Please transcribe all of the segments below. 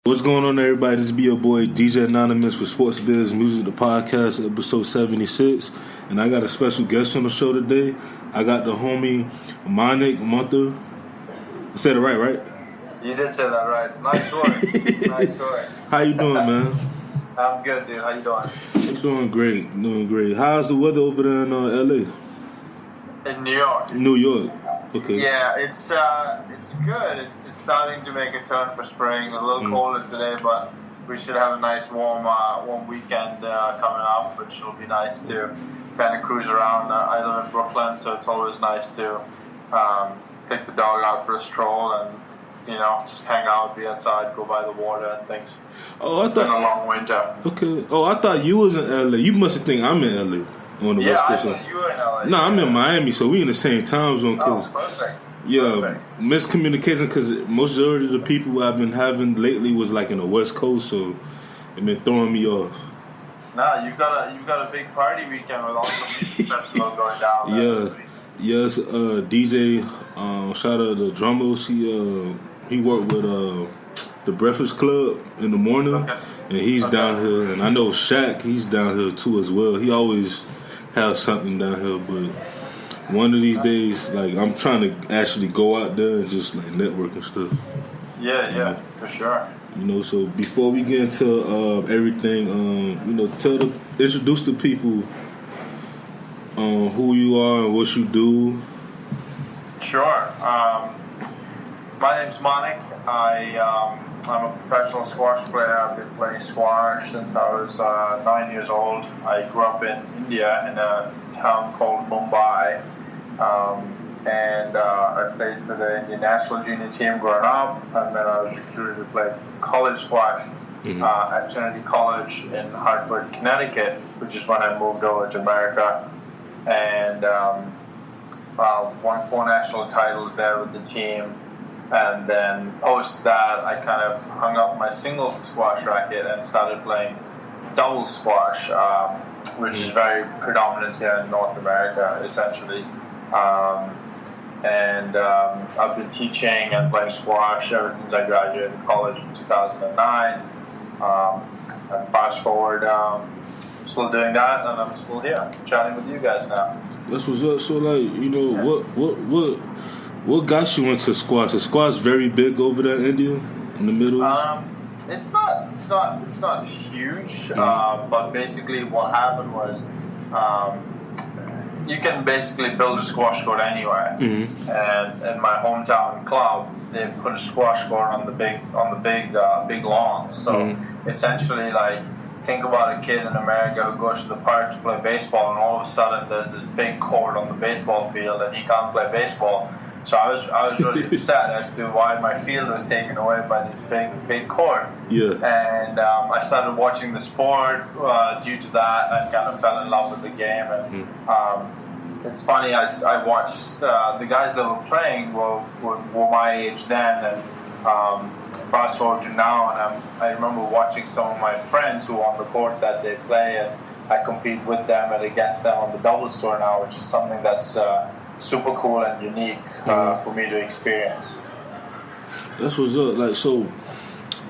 What's going on, everybody? This be your boy DJ Anonymous for sportsbizmusic, the podcast, episode 76. And I got a special guest on the show today. I got the homie Mathur. I said it right? You did say that right. Nice work. Nice work. How you doing, man? I'm good, dude. How you doing? I'm doing great. How's the weather over there in LA? In New York. New York. Okay. Yeah, it's good. It's starting to make a turn for spring. A little colder today, but we should have a nice warm weekend coming up, which will be nice to kind of cruise around. I live in Brooklyn, so it's always nice to take the dog out for a stroll and just hang out, be outside, go by the water and things. Oh, it's been a long winter. Okay. Oh, I thought you was in LA. You must think I'm in LA. On the West Coast. I thought you were in LA. No, I'm in Miami, so we in the same time zone. Perfect. Yeah, perfect. Miscommunication because majority of the people I've been having lately was like in the West Coast, so it been throwing me off. Nah, you've got a big party weekend with all the music festival going down. Yes. DJ, shout out to Drummers. He worked with the Breakfast Club in the morning, and he's down here. And I know Shaq, he's down here too as well. He always has something down here, but one of these days, like, I'm trying to actually go out there and just like network and stuff. Yeah, for sure. So before we get into everything, introduce the people who you are and what you do. Sure. My name's Manek. I'm a professional squash player. I've been playing squash since I was 9 years old. I grew up in India in a town called Mumbai. And I played for the Indian national junior team growing up. And then I was recruited to play college squash at Trinity College in Hartford, Connecticut, which is when I moved over to America. And won 4 national titles there with the team. And then post that, I kind of hung up my single squash racket and started playing double squash, which is very predominant here in North America, essentially. I've been teaching and playing squash ever since I graduated college in 2009. And fast forward, I'm still doing that, and I'm still here chatting with you guys now. That's what's up. So, what got you into squash? Is squash very big over there in India, in the Middle East? It's not huge. But basically, what happened was, you can basically build a squash court anywhere. And in my hometown club, they put a squash court on the big lawn. So essentially, like, think about a kid in America who goes to the park to play baseball, and all of a sudden there's this big court on the baseball field, and he can't play baseball. So I was really upset as to why my field was taken away by this big court. Yeah. And I started watching the sport due to that, and kind of fell in love with the game. And it's funny, I watched the guys that were playing were my age then, and fast forward to now, and I remember watching some of my friends who are on the court that they play, and I compete with them and against them on the doubles tour now, which is something that's super cool and unique for me to experience. That's what's up. Like, so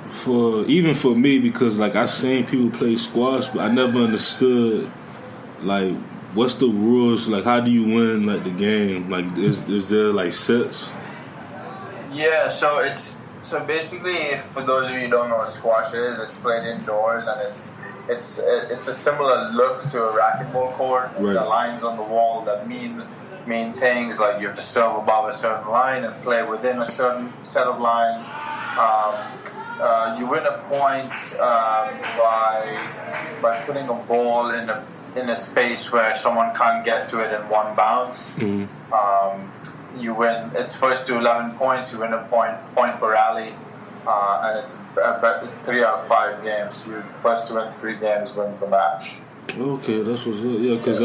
for me, because like I seen people play squash, but I never understood like what's the rules. Like, how do you win like the game? Like, is there like sets? Yeah, so basically, for those of you who don't know what squash is, it's played indoors, and it's a similar look to a racquetball court. Right. The lines on the wall that mean things, like you have to serve above a certain line and play within a certain set of lines. You win a point by putting a ball in a space where someone can't get to it in one bounce. You win. It's first to 11 points. You win a point per rally, and it's 3 out of 5 games. You're the first to win 3 games wins the match. Okay, that's what's up. Yeah, because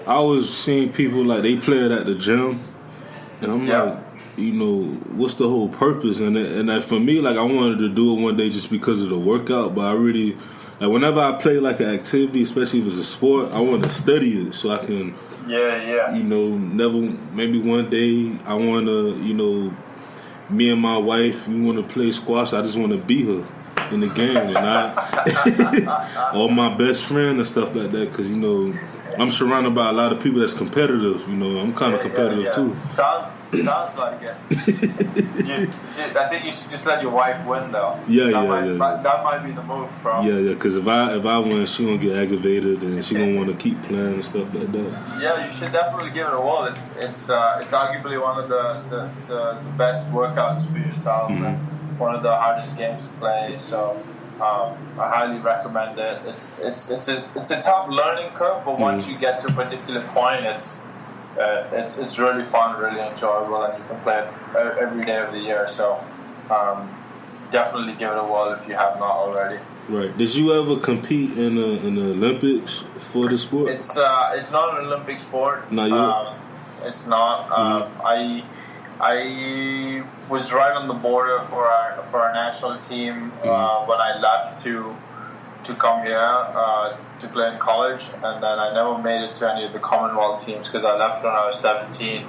I was seeing people like they play it at the gym, and I'm like, what's the whole purpose? And for me, like, I wanted to do it one day just because of the workout, but I really, like, whenever I play like an activity, especially if it's a sport, I want to study it so I can, maybe one day I want to, me and my wife, we want to play squash. I just want to beat her. in the game, and I, all my best friends and stuff like that, because I'm surrounded by a lot of people that's competitive. I'm kind of competitive too. Sounds like it. I think you should just let your wife win, though. That might be the move, bro. Yeah. Because if I win, she gonna get aggravated and she gonna want to keep playing and stuff like that. Yeah, you should definitely give it a whirl. It's arguably one of the best workouts for yourself and one of the hardest games to play. So I highly recommend it. It's a tough learning curve, but once you get to a particular point, it's really fun, really enjoyable, and you can play it every day of the year. So definitely give it a whirl if you have not already. Right. Did you ever compete in the Olympics for the sport? It's not an Olympic sport. Not yet. It's not. I was right on the border for our national team when I left to come here to play in college, and then I never made it to any of the Commonwealth teams because I left when I was 17.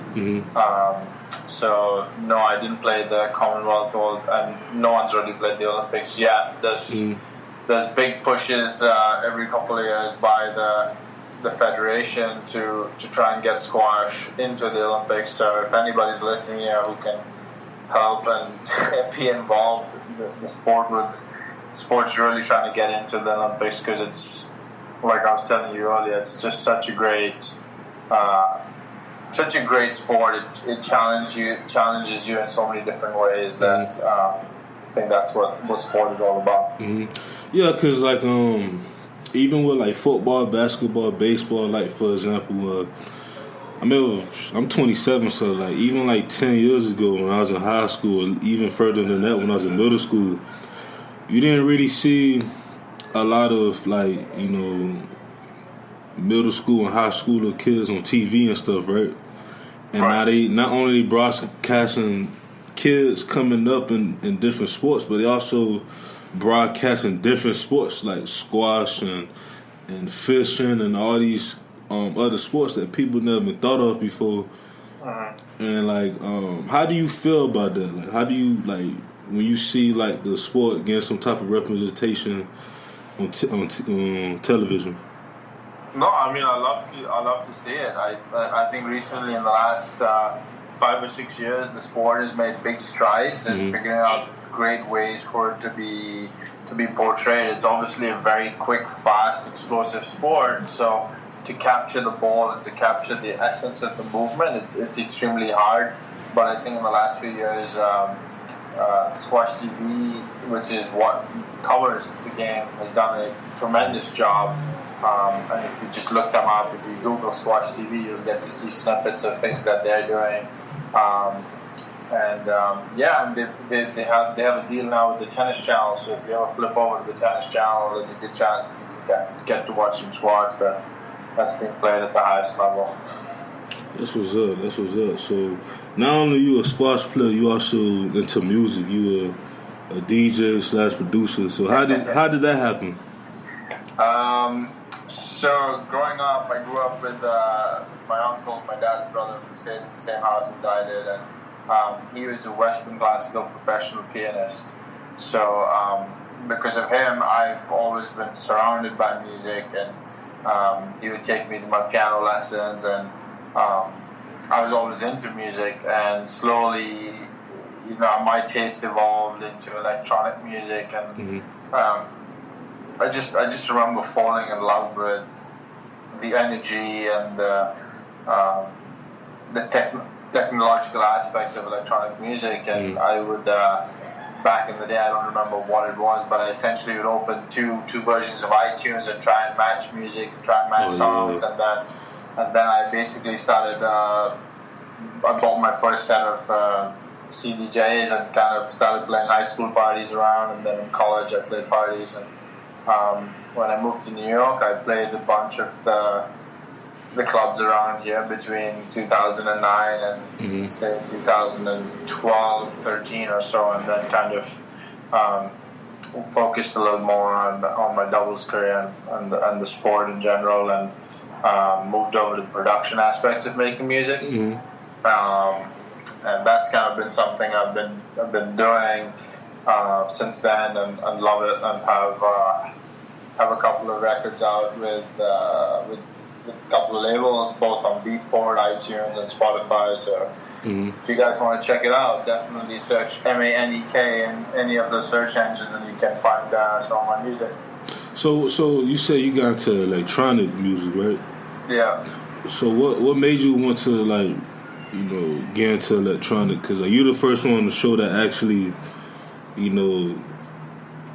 So no, I didn't play the Commonwealth, and no one's really played the Olympics yet. There's big pushes every couple of years by the federation to try and get squash into the Olympics. So if anybody's listening here who can help and be involved, the sport's really trying to get into the Olympics, because it's, like I was telling you earlier, it's just such a great sport. It challenges you in so many different ways that I think that's what sport is all about. Yeah, because even with like football, basketball, baseball, like for example, I'm 27, so like even like 10 years ago when I was in high school, or even further than that when I was in middle school, you didn't really see a lot of middle school and high schooler kids on TV and stuff, right? And now they not only broadcasting kids coming up in different sports, but they also broadcasting different sports like squash and fishing and all these other sports that people never thought of before. And how do you feel about that? Like, how do you when you see the sport getting some type of representation on television? No, I mean I love to see it. I think recently in the last 5 or 6 years, the sport has made big strides in figuring out great ways for it to be portrayed. It's obviously a very quick, fast, explosive sport. So to capture the ball and to capture the essence of the movement, it's extremely hard. But I think in the last few years, Squash TV, which is what covers the game, has done a tremendous job. And if you just look them up, if you Google Squash TV, you'll get to see snippets of things that they're doing. And they have a deal now with the Tennis Channel. So if you ever flip over to the Tennis Channel, there's a good chance that you get to watch some squash that's being played at the highest level. That's what's up. So not only you a squash player, you also into music. You a DJ / producer. So how did that happen? So growing up, I grew up with my uncle, my dad's brother, who stayed in the same house as I did, and he was a Western classical professional pianist. So because of him, I've always been surrounded by music, and he would take me to my piano lessons, and I was always into music, and slowly, my taste evolved into electronic music, and I just remember falling in love with the energy and the technological aspect of electronic music, and I would back in the day, I don't remember what it was, but I essentially would open two versions of iTunes and try and match music, try and match songs, and then I basically started. I bought my first set of CDJs and kind of started playing high school parties around, and then in college I played parties. And when I moved to New York, I played a bunch of the clubs around here between 2009 and say 2012, 13 or so, and then kind of focused a little more on my doubles career and the sport in general, and moved over to the production aspect of making music. And that's kind of been something I've been doing since then, and love it, and have a couple of records out with a couple of labels, both on Beatport, iTunes, and Spotify. So if you guys want to check it out, definitely search Manek in any of the search engines, and you can find some of my music. So you say you got to electronic music, right? Yeah. So what made you want to get into electronic? Because you're the first one on the show that actually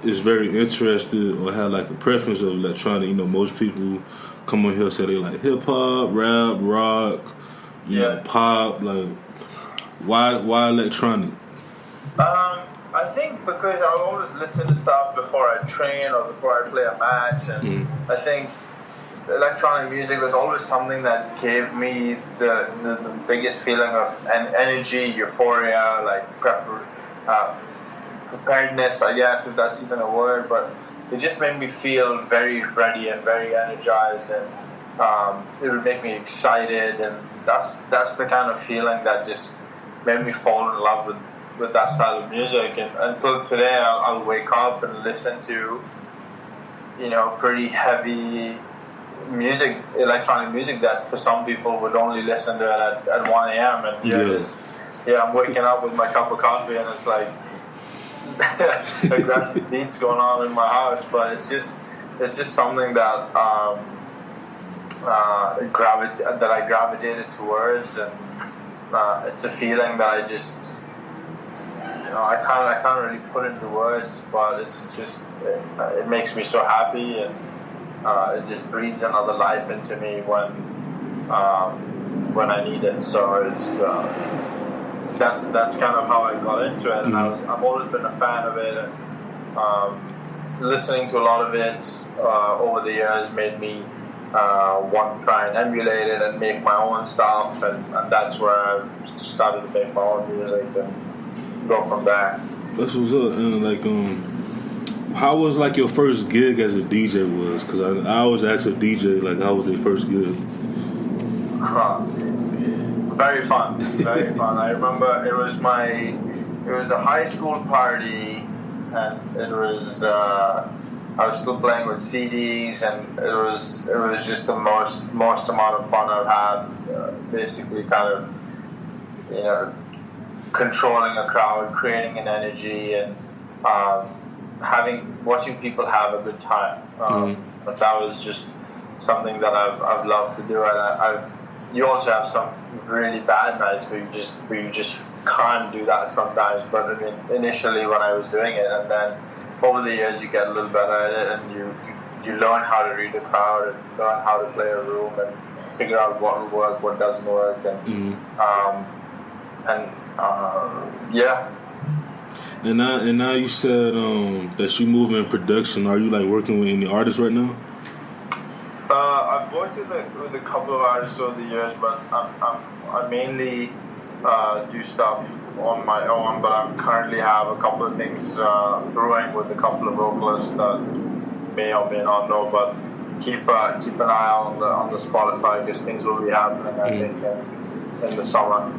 is very interested or have a preference of electronic. Most people come on here and say they like hip hop, rap, rock, pop. Why electronic? I think because I always listen to stuff before I train or before I play a match, and I think electronic music was always something that gave me the biggest feeling of energy, euphoria, preparedness, I guess, if that's even a word. But it just made me feel very ready and very energized, and it would make me excited, and that's the kind of feeling that just made me fall in love with that style of music. And until today, I'll wake up and listen to pretty heavy music, electronic music that for some people would only listen to it at 1 a.m. And I'm waking up with my cup of coffee, and it's like aggressive beats going on in my house. But it's just something that I gravitated towards, and it's a feeling that I just I can't really put into words, but it's just it makes me so happy, and it just breathes another life into me when I need it. So it's that's kind of how I got into it, and I've always been a fan of it, and listening to a lot of it over the years made me want to try and emulate it and make my own stuff, and that's where I started to make my own music and go from there. That's what's up. And how was your first gig as a DJ was? Because I always ask a DJ how was their first gig? Very fun, very fun. I remember it was a high school party, and it was I was still playing with CDs, and it was just the most amount of fun I've had. Basically, kind of controlling a crowd, creating an energy, and watching people have a good time. But that was just something that I've loved to do, and you also have some really bad nights where you just can't do that sometimes. But I mean, initially when I was doing it, and then over the years you get a little better at it, and you learn how to read a crowd, and learn how to play a room, and figure out what will work, what doesn't work, and And now you said that you move in production. Are you working with any artists right now? I've worked with a couple of artists over the years, but I mainly do stuff on my own. But I currently have a couple of things brewing with a couple of vocalists that may or may not know. But keep an eye on the Spotify, because things will be happening, I think, in the summer.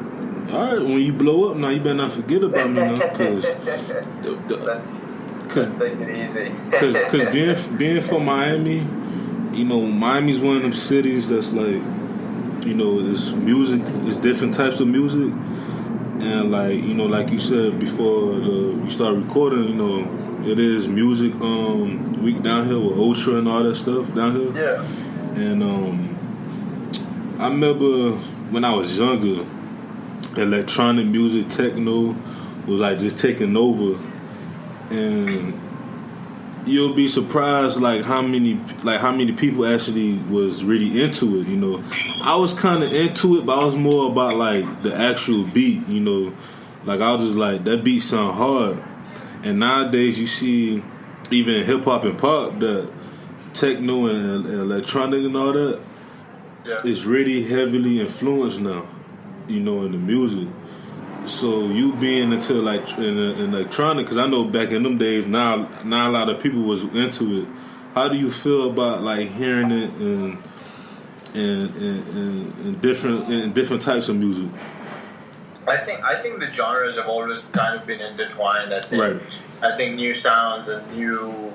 All right, when you blow up now, you better not forget about me now, because let's take it easy. Because being from Miami, Miami's one of them cities that's it's music, it's different types of music, and like you said before you start recording, it is music week down here with Ultra and all that stuff down here. Yeah. And I remember when I was younger, electronic music, techno was just taking over, and you'll be surprised how many people actually was really into it. I was kind of into it, but I was more about the actual beat. I was just that beat sound hard. And nowadays you see even hip hop and pop that techno and electronic and all that is really heavily influenced now. In the music. So you being into in electronic, because I know back in them days, now a lot of people was into it. How do you feel about hearing it in different types of music? I think the genres have always kind of been intertwined. I think right. I think new sounds and new